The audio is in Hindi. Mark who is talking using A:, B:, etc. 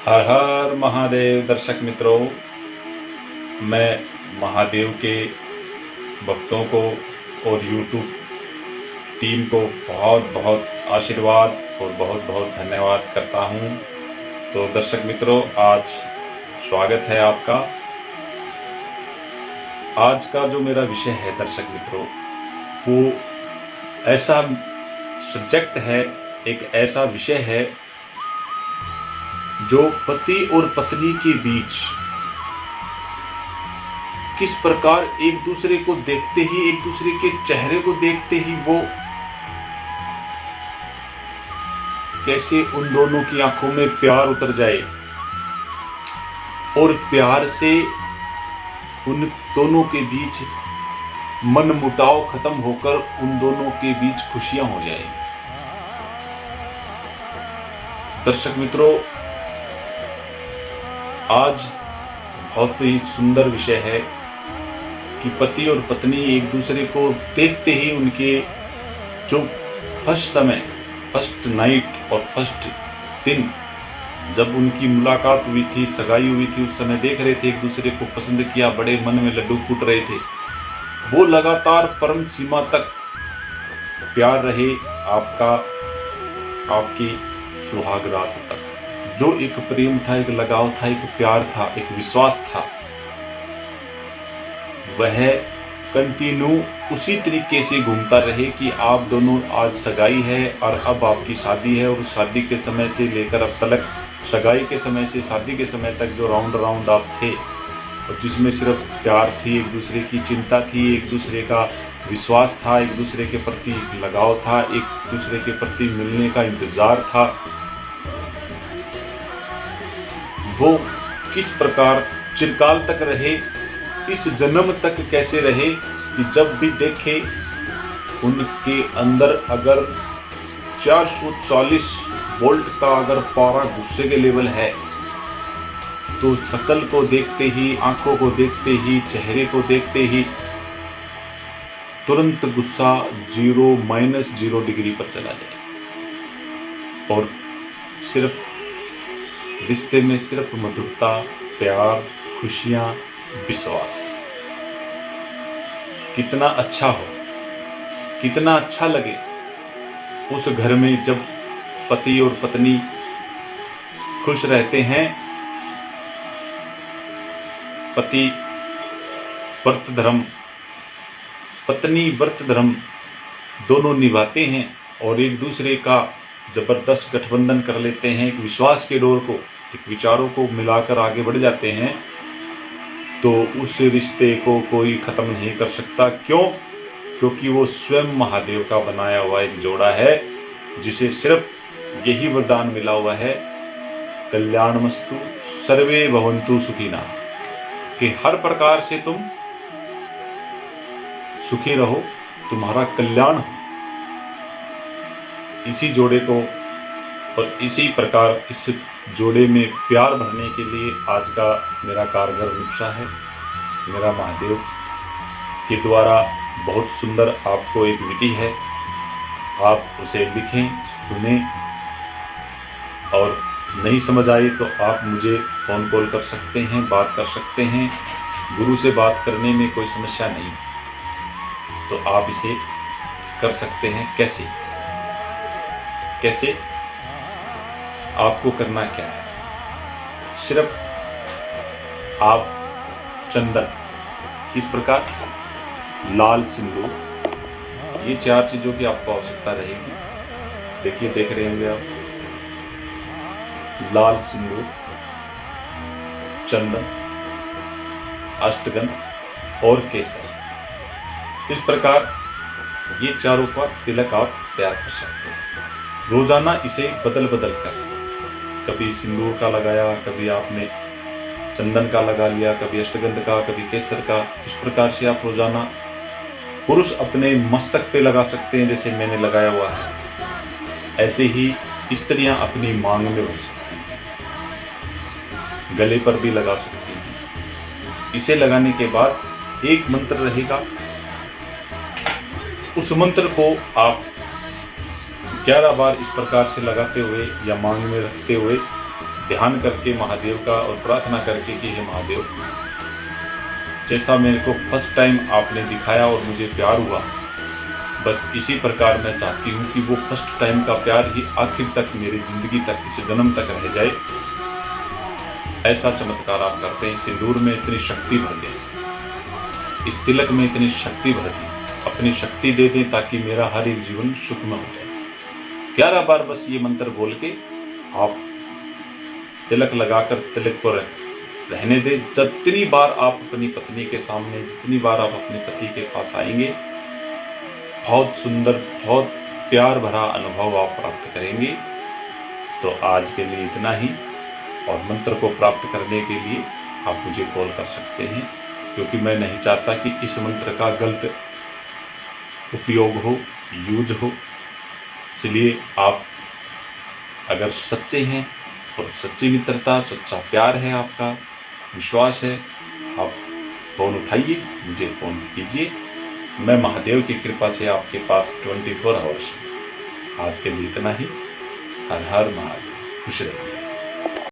A: हर हर महादेव। दर्शक मित्रों, मैं महादेव के भक्तों को और YouTube टीम को बहुत बहुत आशीर्वाद और बहुत बहुत धन्यवाद करता हूं। तो दर्शक मित्रों, आज स्वागत है आपका। आज का जो मेरा विषय है दर्शक मित्रों, वो ऐसा सब्जेक्ट है, एक ऐसा विषय है जो पति और पत्नी के बीच किस प्रकार एक दूसरे को देखते ही, एक दूसरे के चेहरे को देखते ही वो कैसे उन दोनों की आंखों में प्यार उतर जाए और प्यार से उन दोनों के बीच मन मुटाव खत्म होकर उन दोनों के बीच खुशियां हो जाए। दर्शक मित्रों, आज बहुत ही सुंदर विषय है कि पति और पत्नी एक दूसरे को देखते ही उनके जो फर्स्ट नाइट और फर्स्ट दिन जब उनकी मुलाकात हुई थी, सगाई हुई थी, उस समय देख रहे थे, एक दूसरे को पसंद किया, बड़े मन में लड्डू फूट रहे थे। वो लगातार परम सीमा तक प्यार रहे आपकी सुहाग रात तक। जो एक प्रेम था, एक लगाव था, एक प्यार था, एक विश्वास था, वह कंटिन्यू उसी तरीके से घूमता रहे कि आप दोनों आज सगाई है और अब आपकी शादी है। और शादी के समय से लेकर अब तक, सगाई के समय से शादी के समय तक जो राउंड आप थे, और जिसमें सिर्फ प्यार थी, एक दूसरे की चिंता थी, एक दूसरे का विश्वास था, एक दूसरे के प्रति लगाव था, एक दूसरे के प्रति मिलने का इंतजार था, वो किस प्रकार चिरकाल तक रहे, इस जन्म तक कैसे रहे कि जब भी देखे उनके अंदर अगर 440 वोल्ट का अगर पारा गुस्से के लेवल है, तो शकल को देखते ही, आंखों को देखते ही, चेहरे को देखते ही तुरंत गुस्सा -0 डिग्री पर चला जाए और सिर्फ रिश्ते में सिर्फ मधुरता, प्यार, खुशियां, विश्वास। कितना अच्छा हो, कितना अच्छा लगे उस घर में जब पति और पत्नी खुश रहते हैं, पति व्रत धर्म, पत्नी व्रत धर्म दोनों निभाते हैं और एक दूसरे का जबरदस्त गठबंधन कर लेते हैं, एक विश्वास के डोर को, एक विचारों को मिलाकर आगे बढ़ जाते हैं, तो उस रिश्ते को कोई खत्म नहीं कर सकता। क्यों? क्योंकि वो स्वयं महादेव का बनाया हुआ एक जोड़ा है, जिसे सिर्फ यही वरदान मिला हुआ है, कल्याणमस्तु सर्वे भवन्तु सुखिना, कि हर प्रकार से तुम सुखी रहो, तुम्हारा कल्याण हो। इसी जोड़े को और इसी प्रकार इस जोड़े में प्यार भरने के लिए आज का मेरा कारगर नुस्खा है, मेरा महादेव के द्वारा बहुत सुंदर आपको एक विधि है। आप उसे लिखें, सुनें, और नहीं समझ आए तो आप मुझे फ़ोन कॉल कर सकते हैं, बात कर सकते हैं। गुरु से बात करने में कोई समस्या नहीं, तो आप इसे कर सकते हैं। कैसे आपको करना क्या है? सिर्फ आप चंदन, किस प्रकार, लाल सिंदूर, ये 4 चीजों की आपको आवश्यकता रहेगी। देखिए, देख रहे होंगे आप, लाल सिंदूर, चंदन, अष्टगंध और केसर। इस प्रकार ये चारों का तिलक आप तैयार कर सकते हैं। रोजाना इसे बदल कर, कभी सिंदूर का लगाया, कभी आपने चंदन का लगा लिया, कभी अष्टगंध का, कभी केसर का। इस प्रकार से आप रोजाना, पुरुष अपने मस्तक पे लगा सकते हैं जैसे मैंने लगाया हुआ है, ऐसे ही स्त्रियां अपनी मांग में भर सकती हैं, गले पर भी लगा सकती हैं। इसे लगाने के बाद एक मंत्र रहेगा, उस मंत्र को आप 11 बार इस प्रकार से लगाते हुए या मांग में रखते हुए ध्यान करके महादेव का और प्रार्थना करके कि हे महादेव, जैसा मेरे को फर्स्ट टाइम आपने दिखाया और मुझे प्यार हुआ, बस इसी प्रकार मैं चाहती हूँ कि वो फर्स्ट टाइम का प्यार ही आखिर तक मेरी जिंदगी तक, इस जन्म तक रह जाए। ऐसा चमत्कार आप करते हैं। सिंदूर में इतनी शक्ति भर दें, इस तिलक में इतनी शक्ति भर दें, अपनी शक्ति दे दें ताकि मेरा हर एक जीवन सुखमय हो जाए। 11 बार बस ये मंत्र बोल के आप तिलक लगाकर तिलक को रहने दें। जितनी बार आप अपनी पत्नी के सामने, जितनी बार आप अपने पति के पास आएंगे, बहुत सुंदर, बहुत प्यार भरा अनुभव आप प्राप्त करेंगे। तो आज के लिए इतना ही, और मंत्र को प्राप्त करने के लिए आप मुझे कॉल कर सकते हैं, क्योंकि मैं नहीं चाहता कि इस मंत्र का गलत उपयोग हो, यूज हो। इसलिए आप अगर सच्चे हैं और सच्ची मित्रता, सच्चा प्यार है, आपका विश्वास है, आप फ़ोन उठाइए, मुझे फ़ोन कीजिए। मैं महादेव की कृपा से आपके पास 24 आवर्स हूँ। आज के लिए इतना ही। हर हर महादेव। खुश रहिए।